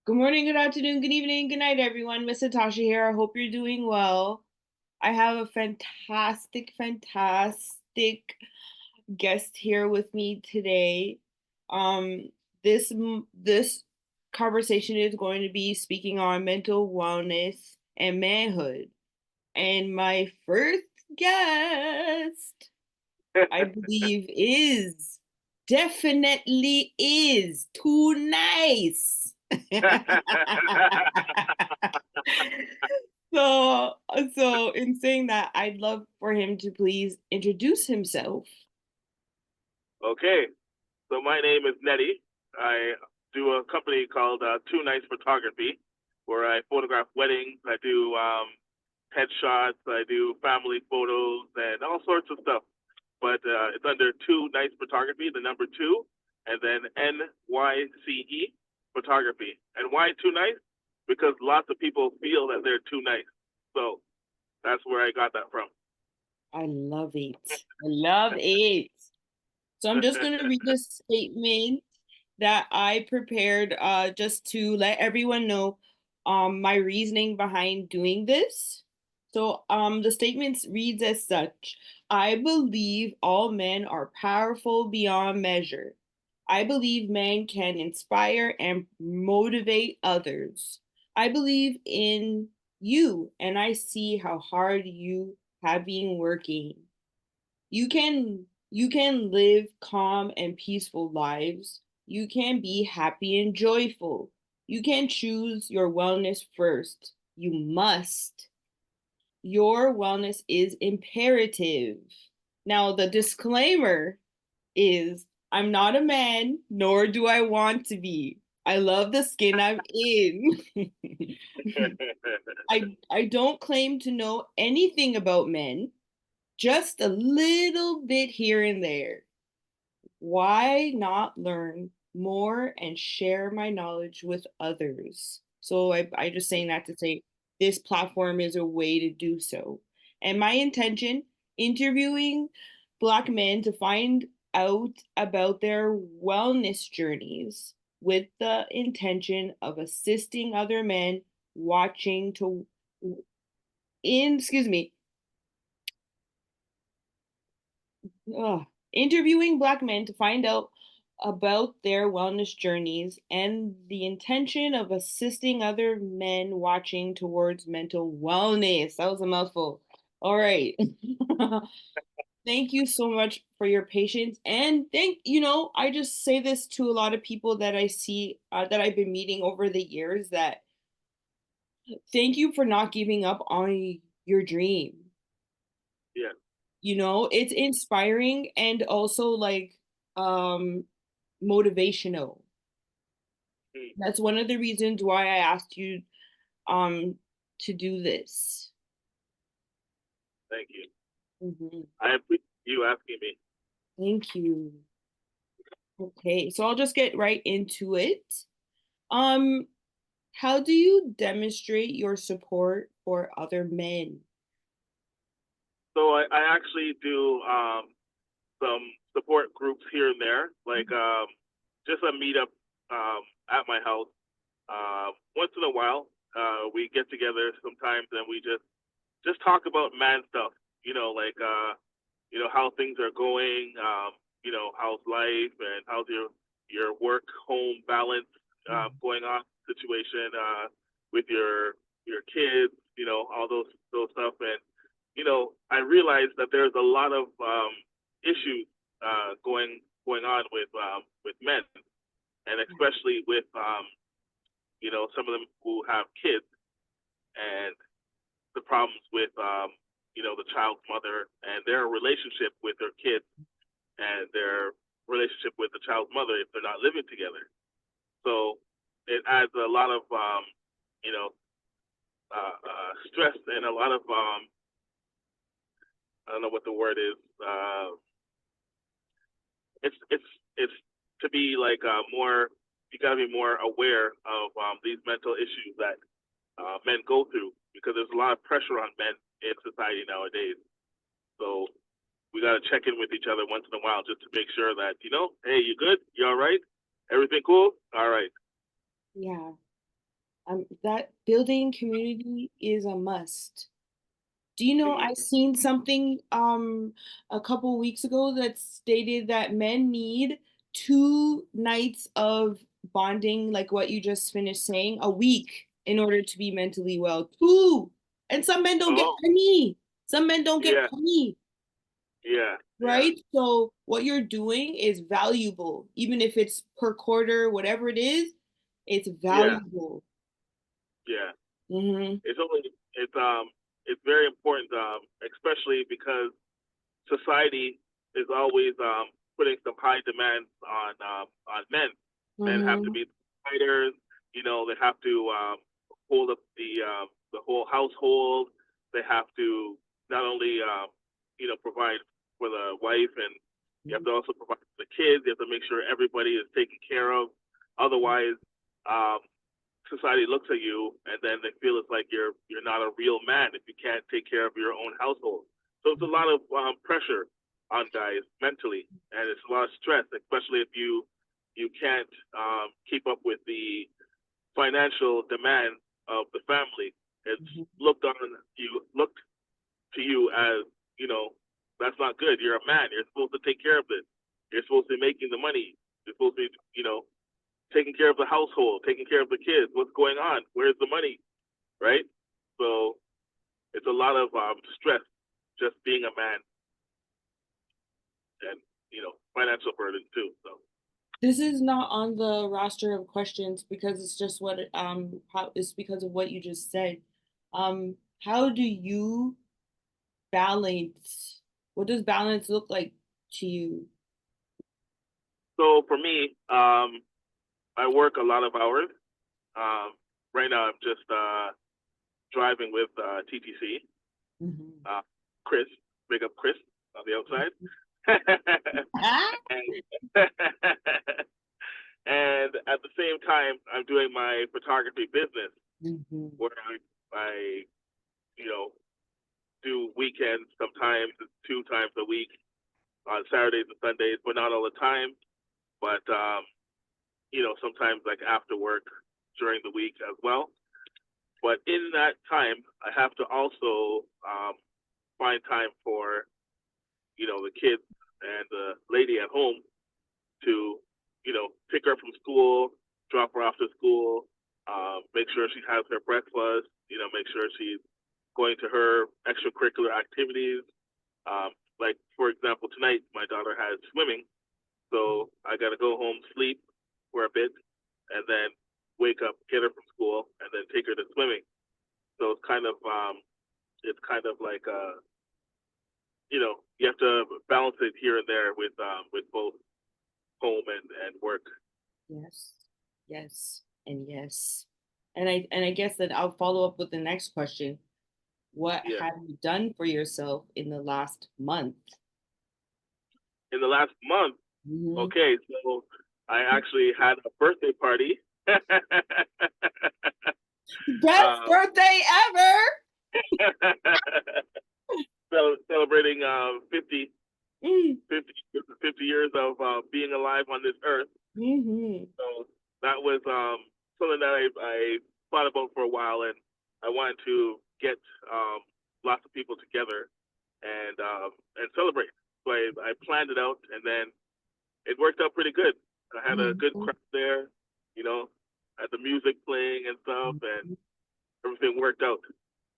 Good morning, good afternoon, good evening, good night, everyone. MissNatasha here. I hope you're doing well. I have a fantastic guest here with me today. Um, this conversation is going to be speaking on mental wellness and manhood. And my first guest, I believe, is definitely is too nice. So, so in saying that, I'd love for him to please introduce himself. Okay, so my name is Neddy. I do a company called Too Nice Photography, where I photograph weddings. I do headshots. I do family photos and all sorts of stuff. But it's under Too Nice Photography, the number two, and then NYCE Photography. And why Too Nice? Because lots of people feel that they're too nice. So that's where I got that from. I love it. I love it. So I'm just going to read this statement that I prepared just to let everyone know my reasoning behind doing this. So the statement reads as such: I believe all men are powerful beyond measure. I believe men can inspire and motivate others. I believe in you and I see how hard you have been working. You can live calm and peaceful lives. You can be happy and joyful. You can choose your wellness first. You must. Your wellness is imperative. Now, the disclaimer is I'm not a man, nor do I want to be. I love the skin I'm in. I don't claim to know anything about men, just a little bit here and there. Why not learn more and share my knowledge with others? So I just saying that to say this platform is a way to do so. And my intention, interviewing Black men to find out about their wellness journeys with the intention of assisting other men watching to excuse me, interviewing Black men to find out about their wellness journeys and the intention of assisting other men watching towards mental wellness. That was a mouthful. All right. Thank you so much for your patience. And I just say this to a lot of people that I see that I've been meeting over the years that thank you for not giving up on your dream. Yeah. It's inspiring and also like motivational. Mm, That's one of the reasons why I asked you um to do this. thank you. Mhm. I appreciate you asking me. Thank you. Okay, so I'll just get right into it. Um, how do you demonstrate your support for other men? So I actually do some support groups here and there, like just a meetup at my house. Once in a while, we get together sometimes and we just talk about man stuff. Like how things are going. How's life and how's your work home balance going on situation with your kids. All those stuff and I realized that there's a lot of issues going on with men, and especially with some of them who have kids and the problems with the child's mother and their relationship with their kids and their relationship with the child's mother if they're not living together. So it adds a lot of you know stress and a lot of I don't know what the word is. It's to be like more. You got to be more aware of these mental issues that men go through because there's a lot of pressure on men in society nowadays. So we got to check in with each other once in a while just to make sure that hey, you good? You all right? Everything cool? All right. Yeah. That building community is a must. Do you know Mhm. I seen something a couple weeks ago that stated that men need 2 nights of bonding, like what you just finished saying, a week in order to be mentally well. Two. And some men don't get Oh, any. Some men don't get yeah, any, yeah, yeah, right? So what you're doing is valuable, even if it's per quarter, whatever it is, it's yeah, valuable. yeah. Hmm. It's only it's very important, especially because society is always putting some high demands on men. Men have to Hmm. be fighters. You know, they have to hold up the whole household. They have to not only provide for the wife, and you have to also provide for the kids. You have to make sure everybody is taken care of. Otherwise, um, society looks at you and then they feel it's like you're not a real man if you can't take care of your own household. So it's a lot of pressure on guys mentally, and it's a lot of stress, especially if you can't keep up with the financial demands of the family. It's looked to you as, you know, that's not good. You're a man. You're supposed to take care of this. You're supposed to be making the money. You're supposed to be, taking care of the household, taking care of the kids. What's going on? Where's the money? Right? So it's a lot of stress just being a man, and financial burden too. So This is not on the roster of questions because it's just what how it's because of what you just said. How do you balance? What does balance look like to you? for me, I work a lot of hours. Um, right now, I'm just driving with TTC. Mhm. Uh, Chris, big up Chris on the outside. Ah? and, and at the same time, I'm doing my photography business Mhm. where I you know, do weekends sometimes, 2 times a week on Saturdays and Sundays, but not all the time. But sometimes like after work during the week as well. But in that time, I have to also find time for the kids and the lady at home to pick her from school, drop her off to school, make sure she has her breakfast, make sure she's going to her extracurricular activities. Like for example, tonight my daughter has swimming, so I got to go home, sleep for a bit, and then wake up, get her from school, and then take her to swimming. So it's kind of like you have to balance it here and there with both home and work. Yes. Yes. And yes. And I guess that I'll follow up with the next question. What Yeah. have you done for yourself in the last month? In the last month, Mhm. okay, so I actually had a birthday party. Best um, birthday ever. celebrating 50, Mm. 50, 50 years of being alive on this earth. Mhm. So that was something that I thought about for a while, and I wanted to get lots of people together and celebrate. So I planned it out, and then it worked out pretty good. I had a good Mhm. crowd there, you know, had the music playing and stuff, and Mhm. everything worked out.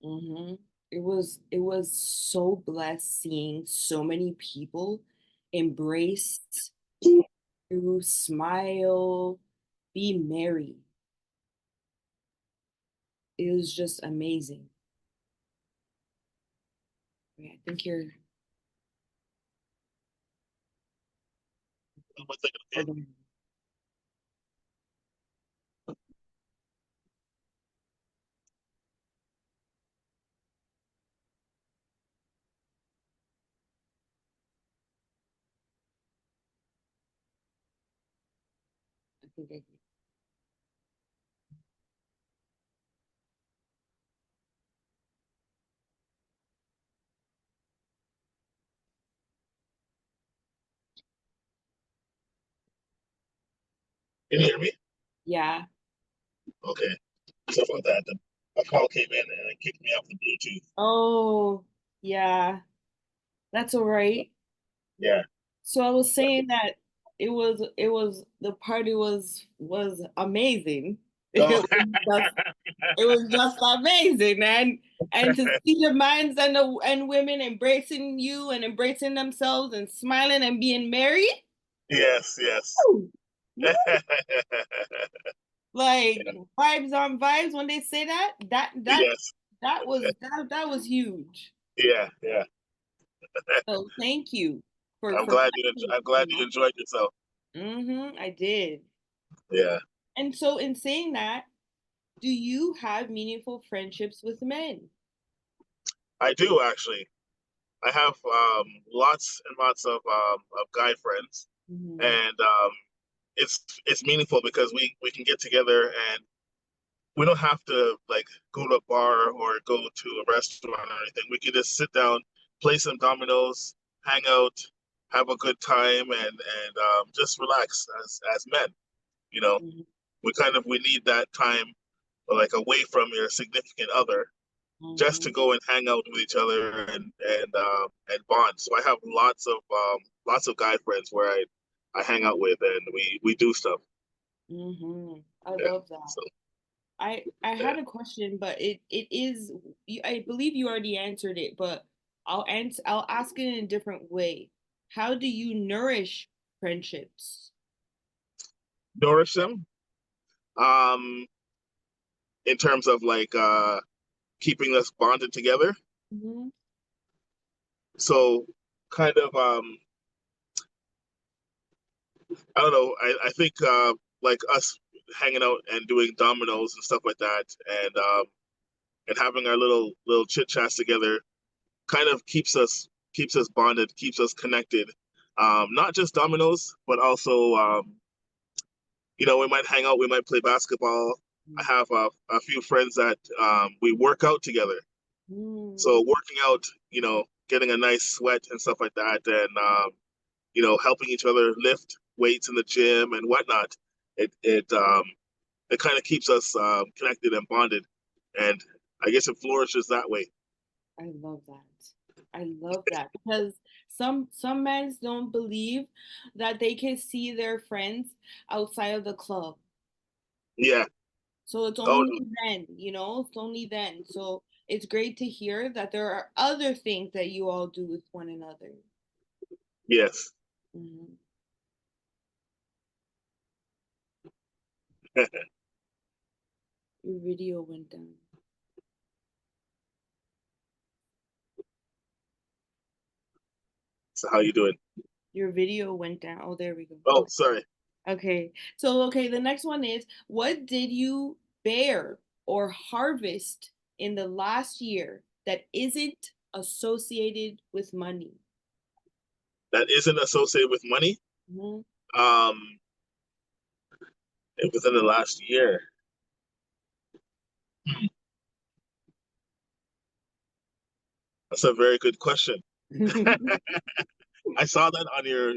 Mhm. It was so blessed seeing so many people embrace you, smile, be merry. It was just amazing. Yeah, I think you're. Hold on. I think I. Can you hear me? Yeah. Okay. Stuff like that. A call came in and it kicked me off the Bluetooth. Oh, yeah, that's all right. Yeah. So I was saying that it was the party was amazing. Oh. It was just amazing, man. And to see the minds and women embracing you and embracing themselves and smiling and being merry. Yes, yes. Woo, woo. Yeah. Like vibes on vibes when they say that. Yes. That was huge. Yeah, yeah. So thank you I'm for glad I'm practicing glad you that. enjoyed yourself. I did. Yeah. And so in saying that, do you have meaningful friendships with men? I do actually. I have lots and lots of guy friends, Mhm. and it's meaningful because we can get together and we don't have to like go to a bar or go to a restaurant or anything. We can just sit down, play some dominoes, hang out, have a good time, and just relax as men. You know, Mhm. we need that time like away from your significant other just to Mhm. go and hang out with each other and bond. So I have lots of guy friends where I hang out with and we do stuff. I Yeah. love that. So I yeah. had a question, but it is I believe you already answered it, but I'll ask it in a different way. How do you nourish friendships? Nourish them. Um, in terms of like keeping us bonded together. Hmm. So kind of I don't know. I think like us hanging out and doing dominoes and stuff like that, and having our little chit chats together kind of keeps us bonded, keeps us connected. Not just dominoes, but also we might hang out, we might play basketball. I have a few friends that we work out together. So Mm. working out, getting a nice sweat and stuff like that, and helping each other lift weights in the gym and whatnot. It kind of keeps us connected and bonded, and I guess it flourishes that way. I love that. I love that because some men don't believe that they can see their friends outside of the club. Yeah. So it's Oh, only then, it's only then. So it's great to hear that there are other things that you all do with one another. yes. Mhm. Your video went down. So how you doing? Your video went down. Oh, there we go. Oh, Okay. sorry. Okay. So, okay, the next one is what did you bear or harvest in the last year that isn't associated with money? That isn't associated with money. Mhm. Um, within the last year. Hmm, That's a very good question. I saw that on your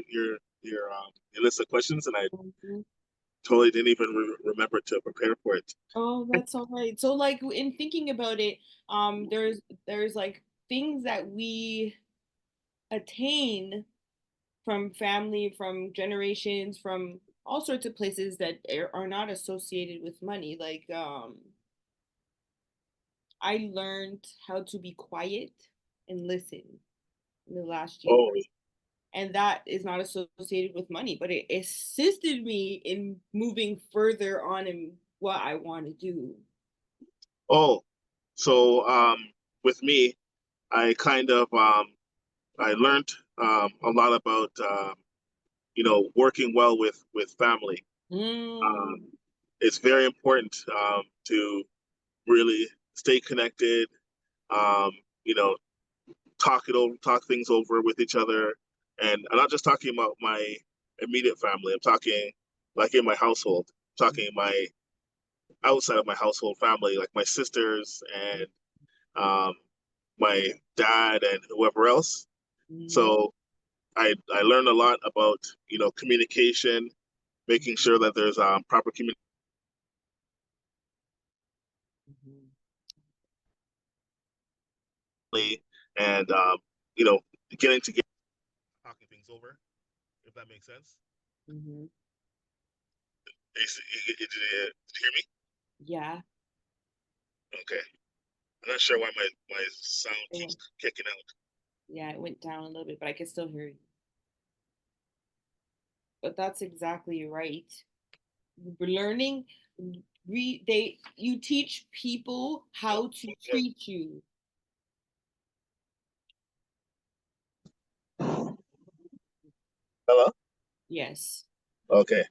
list of questions, and I totally didn't even remember to prepare for it. Oh, that's all right. So like in thinking about it, there's like things that we attain from family, from generations, from all sorts of places that are not associated with money. Like I learned how to be quiet and listen in the last year. Oh, And that is not associated with money, but it assisted me in moving further on in what I want to do. oh. So with me, I kind of I learned a lot about working well with family. Mm. Um, it's very important to really stay connected. Um, you know, talk things over with each other, and I'm not just talking about my immediate family. I'm talking like in my household. I'm talking my outside of my household family, like my sisters and um, my dad and whoever else. Mhm. So I learned a lot about communication, making sure that there's proper communication and you know, getting together, talking things over, if that makes sense. Mm-hmm. Did you hear me? Yeah. Okay. I'm not sure why my sound It keeps went, kicking out. yeah, it went down a little bit, but I can still hear you. But that's exactly right. Learning, you teach people how to Okay. treat you. Hello? Yes. Okay.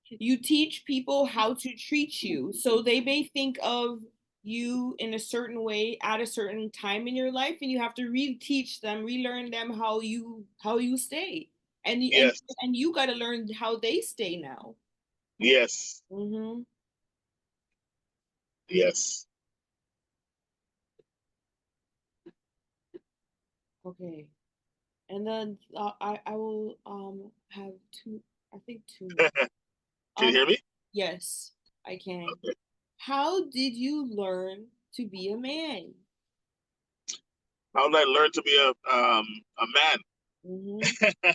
You teach people how to treat you. So they may think of you in a certain way at a certain time in your life, and you have to reteach them, relearn them how you stay. And Yes. and you got to learn how they stay now. Yes. Mhm. Yes. Okay. And then I will have two, I think two more. Can you Um hear me? yes, I can. Okay. How did you learn to be a man? How did I learn to be a Mhm.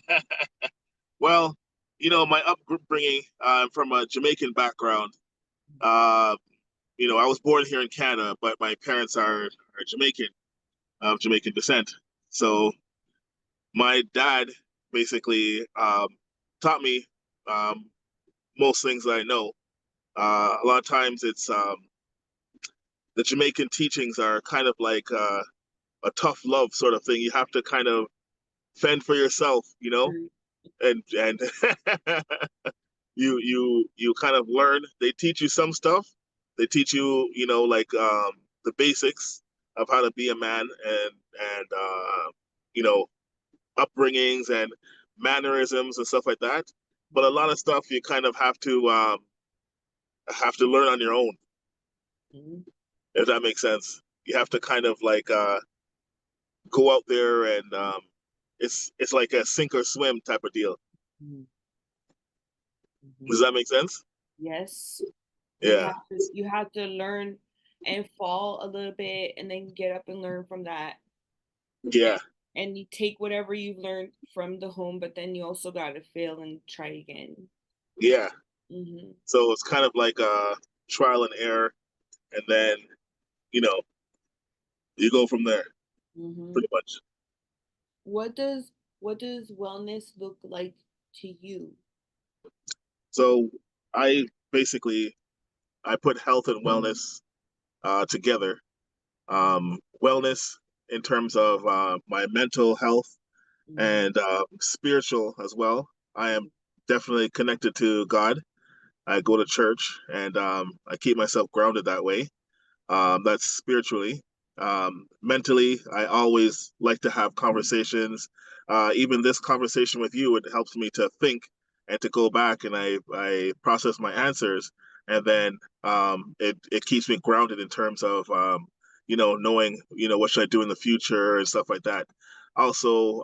man? Well, my upbringing, from a Jamaican background. Uh, I was born here in Canada, but my parents are Jamaican, of Jamaican descent. So my dad basically taught me um, most things that I know. A lot of times it's the Jamaican teachings are kind of like a tough love sort of thing. You have to kind of fend for yourself, Mhm. and you kind of learn. They teach you some stuff. They teach you, like the basics of how to be a man, and you know upbringings and mannerisms and stuff like that. But a lot of stuff you kind of have to learn on your own, Mhm. if that makes sense. You have to kind of like go out there, and it's like a sink or swim type of deal. Mhm. Mhm. Does that make sense? Yes. You Yeah, have to learn and fall a little bit and then get up and learn from that. yeah, And you take whatever you've learned from the home, but then you also got to fail and try again. yeah. Mhm. So it's kind of like trial and error, and then you know you go from there, Mhm. pretty much. What does wellness look like to you? So I basically I put health and wellness together. Wellness in terms of my mental health Mhm. and spiritual as well. I am definitely connected to God. I go to church, and I keep myself grounded that way. That's spiritually. Mentally, I always like to have conversations. Even this conversation with you, it helps me to think and to go back, and I process my answers, and then it keeps me grounded in terms of knowing what should I do in the future and stuff like that. Also,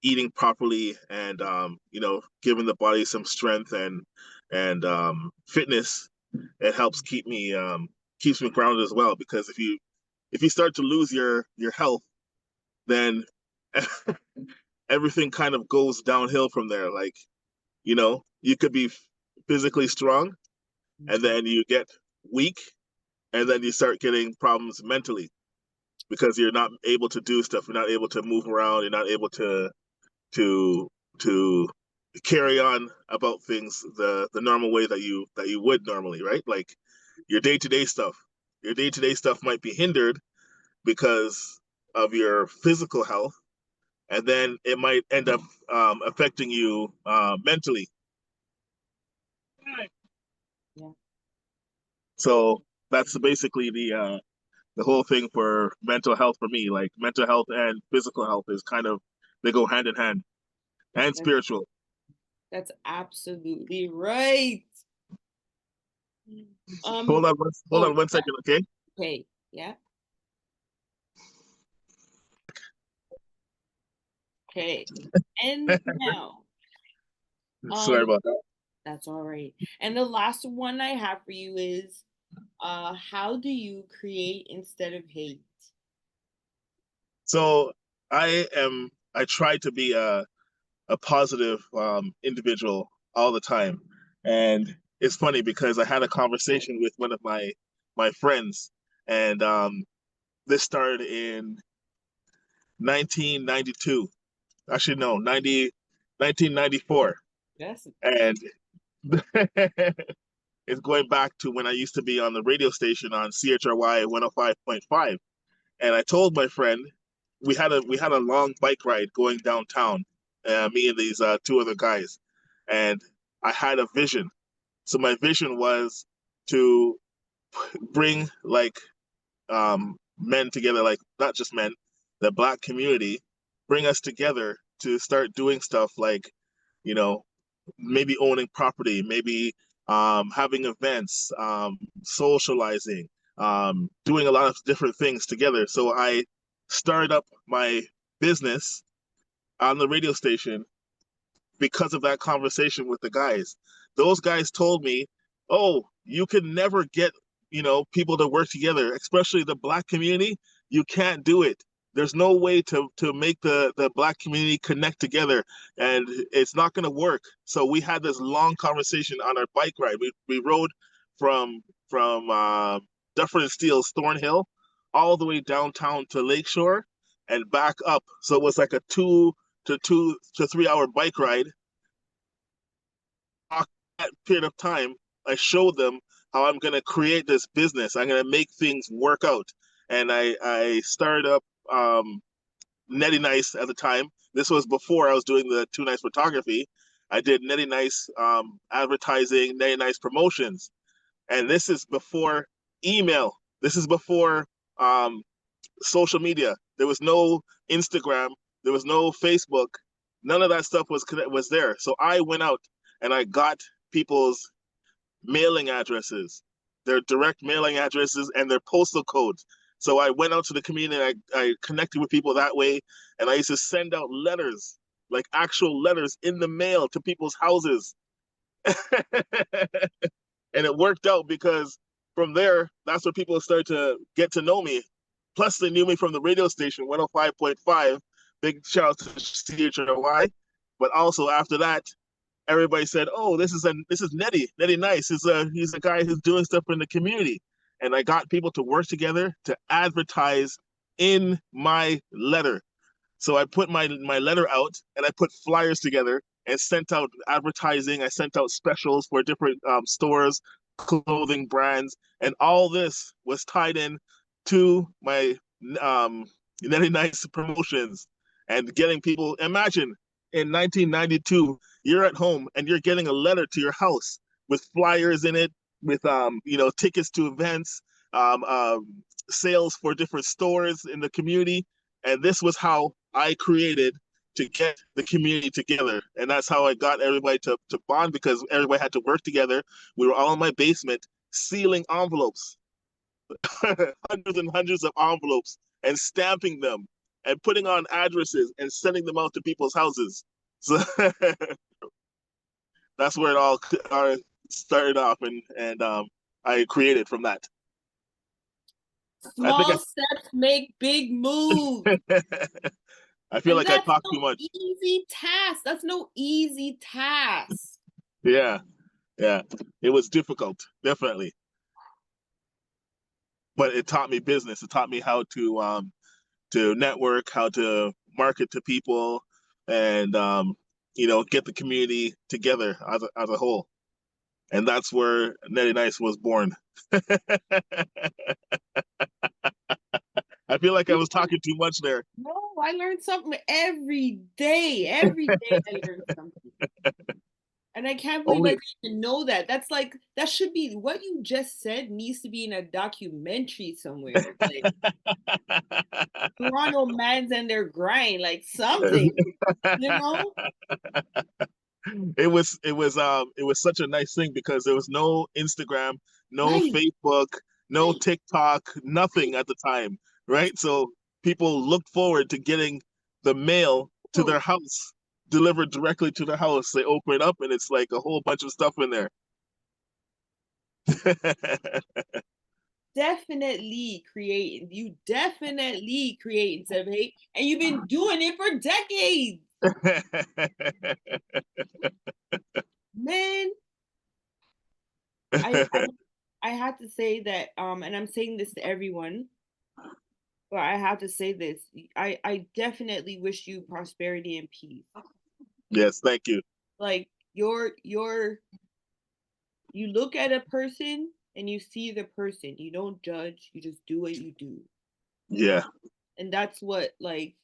eating properly, and giving the body some strength and fitness. It helps keeps me grounded as well, because if you start to lose your health, then everything kind of goes downhill from there. Like, you could be physically strong, and Mhm. then you get weak, and then you start getting problems mentally, because you're not able to do stuff, you're not able to move around, you're not able to to carry on about things the normal way that you would normally, right? Like your day-to-day stuff. Your day-to-day stuff might be hindered because of your physical health, and then it might end up affecting you mentally. Yeah. So that's basically the whole thing for mental health for me. Like mental health and physical health is kind of, they go hand in hand, and That's spiritual. that's absolutely right. Hold Um on, hold on oh, one second, okay? okay. Yeah. Okay. And now, Sorry um about that. that's all right. And the last one I have for you is how do you create instead of hate? So I try to be a positive individual all the time. And it's funny because I had a conversation with one of my friends, and this started in 1992. Actually, no, 1994. Yes. And it's going back to when I used to be on the radio station on CHRY 105.5. And I told my friend we had a long bike ride going downtown, me and these two other guys, and I had a vision. So my vision was to bring like men together, like not just men, the black community, bring us together to start doing stuff like, you know, maybe owning property, maybe having events, socializing, doing a lot of different things together. So I started up my business on the radio station because of that conversation with the guys. Those guys told me, "Oh, you can never get, people to work together, especially the black community. You can't do it. There's no way to make the black community connect together, and it's not going to work." So we had this long conversation on our bike ride. We rode from Dufferin and Steele's Thornhill all the way downtown to Lakeshore and back up. So it was like a 2 to 3 hour bike ride. That period of time, I showed them how I'm going to create this business. I'm going to make things work out. And I started up Neddy Nyce at the time. This was before I was doing the Too Nice photography. I did Neddy Nyce advertising, Neddy Nyce promotions. And this is before email. This is before um, social media. There was no Instagram. There was no Facebook. None of that stuff was there. So I went out and I got people's mailing addresses, their direct mailing addresses, and their postal codes. So I went out to the community and I connected with people that way. And I used to send out letters, like actual letters in the mail to people's houses. And it worked out because from there, that's where people started to get to know me. Plus, they knew me from the radio station, 105.5. Big shout out to CHRY. But also after that, everybody said, "Oh, this is Neddy Nyce. He's a guy who's doing stuff in the community." And I got people to work together to advertise in my letter. So I put my letter out and I put flyers together and sent out advertising. I sent out specials for different stores, clothing brands, and all this was tied in to my um, Neddy Nyce promotions and getting people. Imagine in 1992, you're at home and you're getting a letter to your house with flyers in it, with tickets to events, um, um, sales for different stores in the community, and this was how I created to get the community together. And that's how I got everybody to bond because everybody had to work together. We were all in my basement sealing envelopes, hundreds and hundreds of envelopes, and stamping them and putting on addresses and sending them out to people's houses. So that's where it all started off, and I created from that. Small steps make big moves. I feel like I talk too much. Easy task. That's no easy task. Yeah, it was difficult, definitely, but it taught me business. It taught me how to network, how to market to people, and get the community together as a whole. And that's where Neddy Nyce was born. I feel like I was talking too much there. No, I learned something every day. Every day I learned something. And I can't believe I didn't know that. That's like, that should be, what you just said needs to be in a documentary somewhere. Like, Toronto mans and their grind, like something, It was such a nice thing because there was no Instagram, no Facebook, no TikTok, nothing at the time, right? So people looked forward to getting the mail to their house, delivered directly to the house. They open it up and it's like a whole bunch of stuff in there. definitely create instead of hate, and you've been doing it for decades, man. I I had to say that, and I'm saying this to everyone, but I have to say this. I definitely wish you prosperity and peace. Yes, thank you. Like you look at a person and you see the person. You don't judge. You just do what you do. Yeah. And that's what like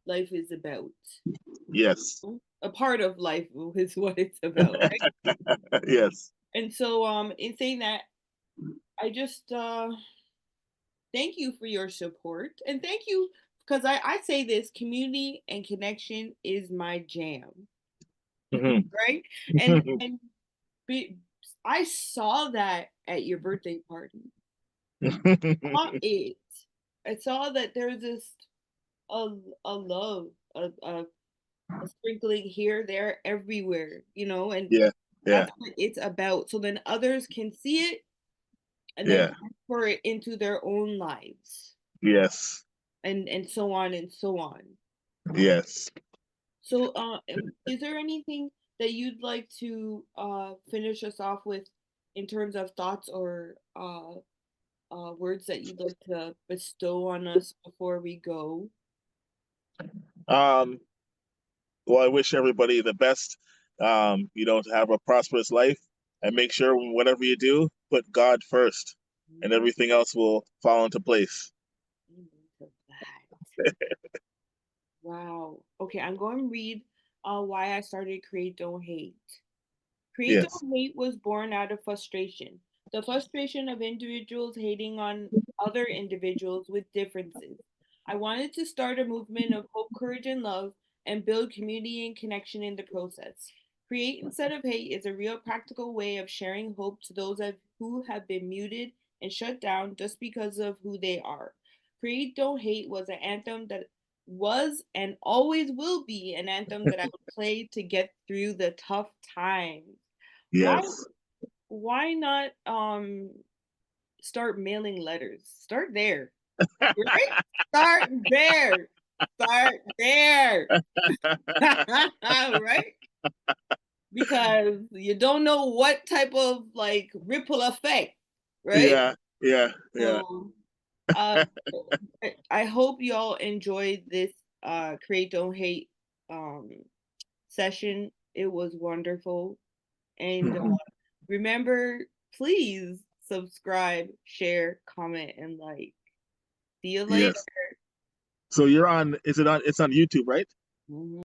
life is about. Yes. A part of life is what it's about, right? Yes. And so in saying that, I just thank you for your support, and thank you because I say this, community and connection is my jam, Mhm. right? And be, I saw that at your birthday party. Saw it. I saw that there's this a a love, a sprinkling here, there, everywhere, and Yeah. Yeah. that's what it's about. So then others can see it and then Yeah. transfer it into their own lives, Yes. and so on and so on. Yes. So, is there anything that you'd like to finish us off with in terms of thoughts or words that you'd like to bestow on us before we go? Um, well, I wish everybody the best, to have a prosperous life, and make sure whatever you do, put God first, and Mm, everything else will fall into place. amen to that. Wow. Okay, I'm going to read why I started Create Don't Hate. Create Yes. Don't Hate was born out of frustration. The frustration of individuals hating on other individuals with differences. I wanted to start a movement of hope, courage, and love and build community and connection in the process. Create instead of hate is a real practical way of sharing hope to those who have been muted and shut down just because of who they are. Create Don't Hate was an anthem that was and always will be an anthem that I would play to get through the tough times. Why Yes. why not start mailing letters? Start there. Right? Start there. Start there. Right? Because you don't know what type of like ripple effect, right? Yeah. Yeah. Yeah. So uh I hope y'all enjoyed this Create Don't Hate um session. It was wonderful. And Mhm. remember, please subscribe, share, comment, and like. See you later. Yes. So you're on, is it on, it's on YouTube, right? Mhm.